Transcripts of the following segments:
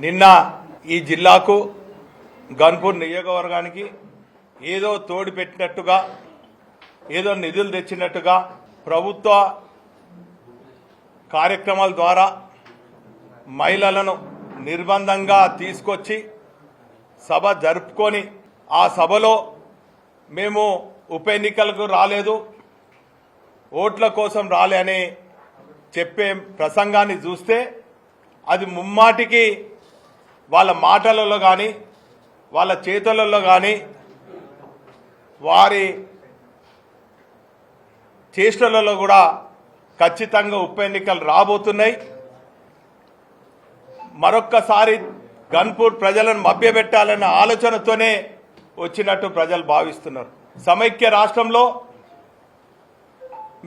నిన్న ఈ జిల్లాకు గన్పూర్ నియోజకవర్గానికి ఏదో తోడు పెట్టినట్టుగా ఏదో నిధులు తెచ్చినట్టుగా ప్రభుత్వ కార్యక్రమాల ద్వారా మహిళలను నిర్బంధంగా తీసుకొచ్చి సభ జరుపుకొని ఆ సభలో మేము ఉప ఎన్నికలకు రాలేదు, ఓట్ల కోసం రాలే అని చెప్పే ప్రసంగాన్ని చూస్తే అది ముమ్మాటికి వాళ్ళ మాటలలో కానీ వాళ్ళ చేతులలో కానీ వారి చేష్టలలో కూడా ఖచ్చితంగా ఉప ఎన్నికలు రాబోతున్నాయి. మరొక్కసారి గన్పూర్ ప్రజలను మభ్యపెట్టాలన్న ఆలోచనతోనే వచ్చినట్టు ప్రజలు భావిస్తున్నారు. సమైక్య రాష్ట్రంలో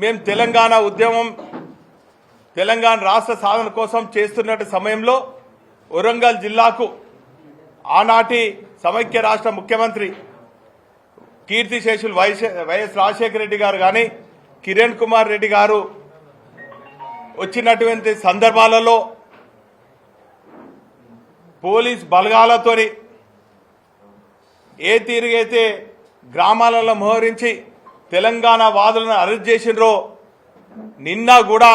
మేము తెలంగాణ ఉద్యమం తెలంగాణ రాష్ట్ర సాధన కోసం చేస్తున్న సమయంలో వరంగల్ జిల్లాకు ఆనాటి సమైక్య రాష్ట్ర ముఖ్యమంత్రి కీర్తిశేషులు వైఎస్ రాజశేఖర రెడ్డి గారు కానీ కిరణ్ కుమార్ రెడ్డి గారు వచ్చినటువంటి సందర్భాలలో పోలీస్ బలగాలతో ఏ తీరుగైతే గ్రామాలలో మోహరించి తెలంగాణ వాదులను అరెస్ట్ చేసినరో నిన్న కూడా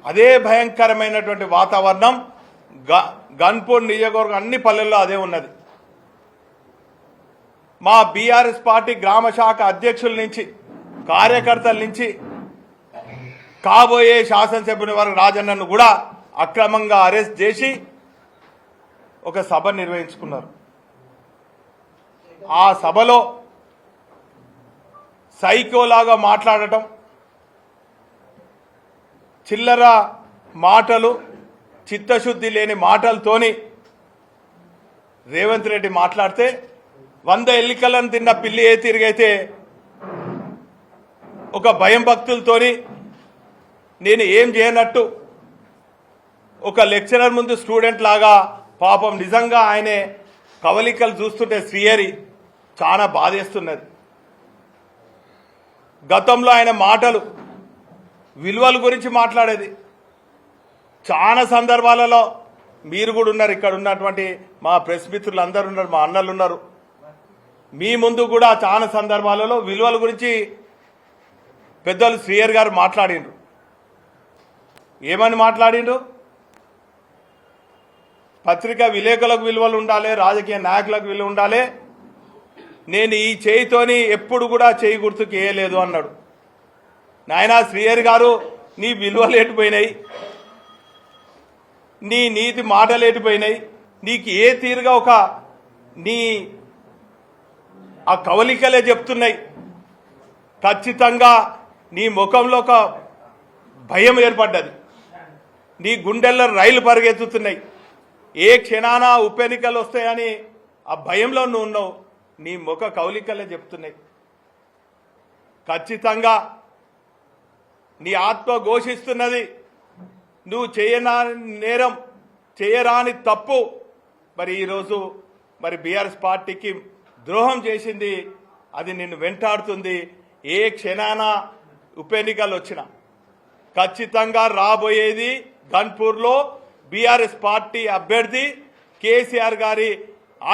అదే భయంకరమైనటువంటి వాతావరణం గన్పూర్ నియోజకవర్గం అన్ని పల్లెల్లో అదే ఉన్నది. మా బీఆర్ఎస్ పార్టీ గ్రామ శాఖ అధ్యక్షుల నుంచి కార్యకర్తల నుంచి కాబోయే శాసనసభ్యుని వరకు రాజన్నను కూడా అక్రమంగా అరెస్ట్ చేసి ఒక సభ నిర్వహించుకున్నారు. ఆ సభలో సైకోలాగా మాట్లాడటం, చిల్లర మాటలు, చిత్తశుద్ధి లేని మాటలతోని రేవంత్ రెడ్డి మాట్లాడితే 100 ఎన్నికలను తిన్న పిల్లి ఏ తిరిగైతే ఒక భయం భక్తులతోని నేను ఏం చేయనట్టు ఒక లెక్చరర్ ముందు స్టూడెంట్ లాగా పాపం నిజంగా ఆయనే కవలికలు చూస్తుంటే శ్రీహరి చాలా బాధేస్తున్నది. గతంలో ఆయన మాటలు విలువల గురించి మాట్లాడేది. చాలా సందర్భాలలో మీరు కూడా ఉన్నారు, ఇక్కడ ఉన్నటువంటి మా ప్రెస్ మిత్రులు అందరూ ఉన్నారు, మా అన్నలు ఉన్నారు. మీ ముందు కూడా చాలా సందర్భాలలో విలువల గురించి పెద్దలు శ్రీహరి గారు మాట్లాడిండ్రు. ఏమని మాట్లాడిండ్రు? పత్రికా విలేకరులకు విలువలు ఉండాలి, రాజకీయ నాయకులకు విలువ ఉండాలి. నేను ఈ చేయితోని ఎప్పుడు కూడా చేయి గుర్తుకు వేయలేదు అన్నాడు. నాయనా శ్రీహరి గారు, నీ విలువలు ఎటుపోయినాయి, నీ నీతి మాటలు ఎటుపోయినాయి, నీకు ఏ తీరుగా ఒక నీ ఆ కవలికలే చెప్తున్నాయి. ఖచ్చితంగా నీ ముఖంలో ఒక భయం ఏర్పడ్డది, నీ గుండెల్లో రైలు పరిగెత్తుతున్నాయి. ఏ క్షణాన ఉప ఎన్నికలు వస్తాయని ఆ భయంలో నువ్వు ఉన్నావు. నీ ముఖ కవలికలే చెప్తున్నాయి. ఖచ్చితంగా నీ ఆత్మ ఘోషిస్తున్నది, నువ్వు చేయరాని నేరం, చేయరాని తప్పు మరి ఈరోజు మరి బీఆర్ఎస్ పార్టీకి ద్రోహం చేసింది, అది నిన్ను వెంటాడుతుంది. ఏ క్షణాన ఉప ఎన్నికలు వచ్చినా ఖచ్చితంగా రాబోయేది గన్పూర్లో బీఆర్ఎస్ పార్టీ అభ్యర్థి కేసీఆర్ గారి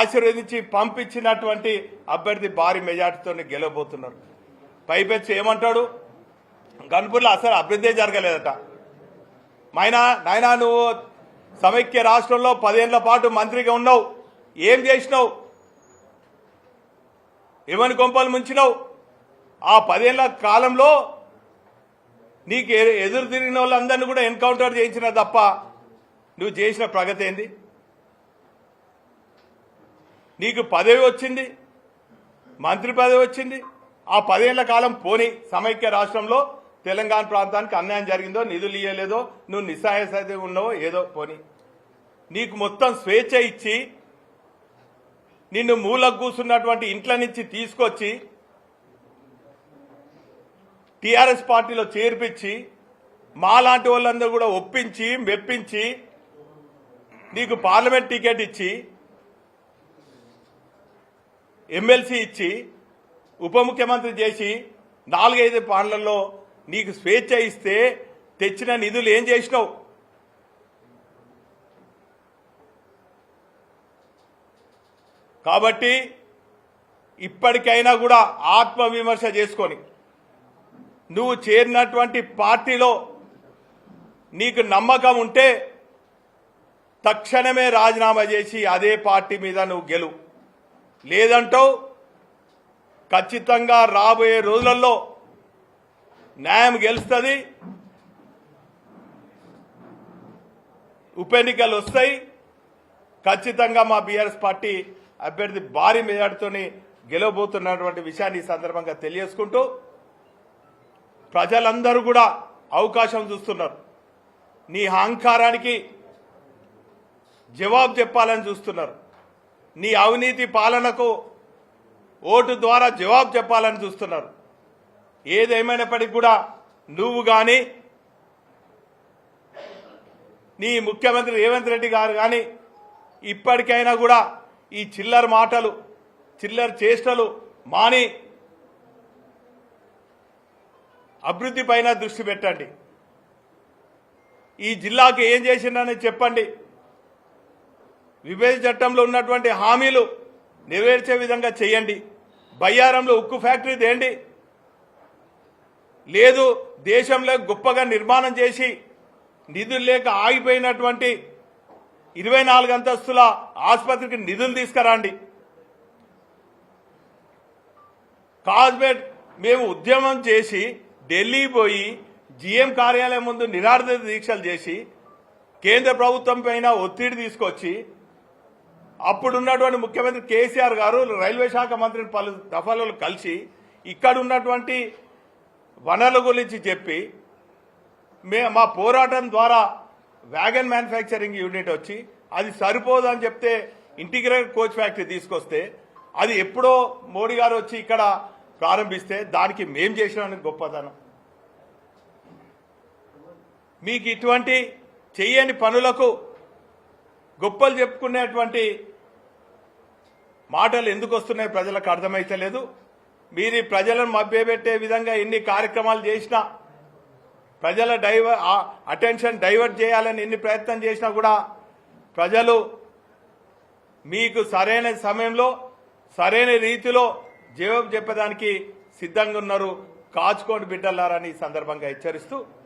ఆశీర్వదించి పంపించినటువంటి అభ్యర్థి భారీ మెజార్టీతో గెలవబోతున్నారు. పైపెచ్చి ఏమంటాడు, గన్పూర్లో అసలు అభివృద్ధి జరగలేదట. నాయనా నువ్వు సమైక్య రాష్ట్రంలో 10 ఏళ్ల పాటు మంత్రిగా ఉన్నావు, ఏం చేసినావు, ఏమని కొంపలు ముంచినావు? ఆ 10 ఏళ్ల కాలంలో నీకు ఎదురు తిరిగిన వాళ్ళందరినీ కూడా ఎన్కౌంటర్ చేయించిన తప్ప నువ్వు చేసిన ప్రగతి ఏంది? నీకు పదవి వచ్చింది, మంత్రి పదవి వచ్చింది. ఆ 10 ఏళ్ల కాలం పోని సమైక్య రాష్ట్రంలో తెలంగాణ ప్రాంతానికి అన్యాయం జరిగిందో, నిధులు ఇయ్యలేదో, నువ్వు నిస్సహాయ ఉన్నావో ఏదో పోని, నీకు మొత్తం స్వేచ్ఛ ఇచ్చి నిన్ను మూలకు కూర్చున్నటువంటి ఇంట్ల నుంచి తీసుకొచ్చి టీఆర్ఎస్ పార్టీలో చేర్పించి మాలాంటి వాళ్ళందరూ కూడా ఒప్పించి మెప్పించి నీకు పార్లమెంట్ టికెట్ ఇచ్చి ఎమ్మెల్సీ ఇచ్చి ఉప ముఖ్యమంత్రి చేసి 4-5 పార్లల్లో నీకు స్వేచ్ఛ ఇస్తే తెచ్చిన నిధులు ఏం చేసినావు? కాబట్టి ఇప్పటికైనా కూడా ఆత్మవిమర్శ చేసుకొని నువ్వు చేరినటువంటి పార్టీలో నీకు నమ్మకం ఉంటే తక్షణమే రాజీనామా చేసి అదే పార్టీ మీద నువ్వు గెలు. లేదంటావు ఖచ్చితంగా రాబోయే రోజులలో న్యాయం గెలుస్తుంది, ఉప ఎన్నికలు వస్తాయి. ఖచ్చితంగా మా బీఆర్ఎస్ పార్టీ అభ్యర్థి భారీ మెజార్టీతోని గెలవబోతున్నటువంటి విషయాన్ని ఈ సందర్భంగా తెలియజేసుకుంటూ ప్రజలందరూ కూడా అవకాశం చూస్తున్నారు. నీ అహంకారానికి జవాబు చెప్పాలని చూస్తున్నారు. నీ అవినీతి పాలనకు ఓటు ద్వారా జవాబు చెప్పాలని చూస్తున్నారు. ఏదేమైనప్పటికీ కూడా నువ్వు కానీ నీ ముఖ్యమంత్రి రేవంత్ రెడ్డి గారు కానీ ఇప్పటికైనా కూడా ఈ చిల్లర మాటలు చిల్లర చేష్టలు మాని అభివృద్ధి పైన దృష్టి పెట్టండి. ఈ జిల్లాకి ఏం చేసిందని చెప్పండి. విభజన చట్టంలో ఉన్నటువంటి హామీలు నెరవేర్చే విధంగా చేయండి. బయ్యారంలో ఉక్కు ఫ్యాక్టరీ తేండి. లేదు దేశంలో గొప్పగా నిర్మాణం చేసి నిధులు లేక ఆగిపోయినటువంటి 24 అంతస్తుల ఆసుపత్రికి నిధులు తీసుకురండి. కాజ్మేట్ మేము ఉద్యమం చేసి ఢిల్లీ పోయి జీఎం కార్యాలయం ముందు నిరాహార దీక్షలు చేసి కేంద్ర ప్రభుత్వం పైన ఒత్తిడి తీసుకొచ్చి అప్పుడున్నటువంటి ముఖ్యమంత్రి కేసీఆర్ గారు రైల్వే శాఖ మంత్రిని పలు దఫాలలో కలిసి ఇక్కడ ఉన్నటువంటి వనరుల గురించి చెప్పి మా పోరాటం ద్వారా వ్యాగన్ మ్యానుఫ్యాక్చరింగ్ యూనిట్ వచ్చి అది సరిపోదు అని చెప్తే ఇంటిగ్రేటెడ్ కోచ్ ఫ్యాక్టరీ తీసుకొస్తే అది ఎప్పుడో మోడీ గారు వచ్చి ఇక్కడ ప్రారంభిస్తే దానికి మేం చేసిన గొప్పతనం. మీకు ఇటువంటి చెయ్యని పనులకు గొప్పలు చెప్పుకునేటువంటి మాటలు ఎందుకు వస్తున్నాయి ప్రజలకు అర్థమైతలేదు. మీరు ప్రజలను మభ్యపెట్టే విధంగా ఎన్ని కార్యక్రమాలు చేసినా ప్రజల అటెన్షన్ డైవర్ట్ చేయాలని ఎన్ని ప్రయత్నం చేసినా కూడా ప్రజలు మీకు సరైన సమయంలో సరైన రీతిలో జవాబు చెప్పడానికి సిద్ధంగా ఉన్నారు. కాచుకోండి బిడ్డలారని ఈ సందర్భంగా హెచ్చరిస్తూ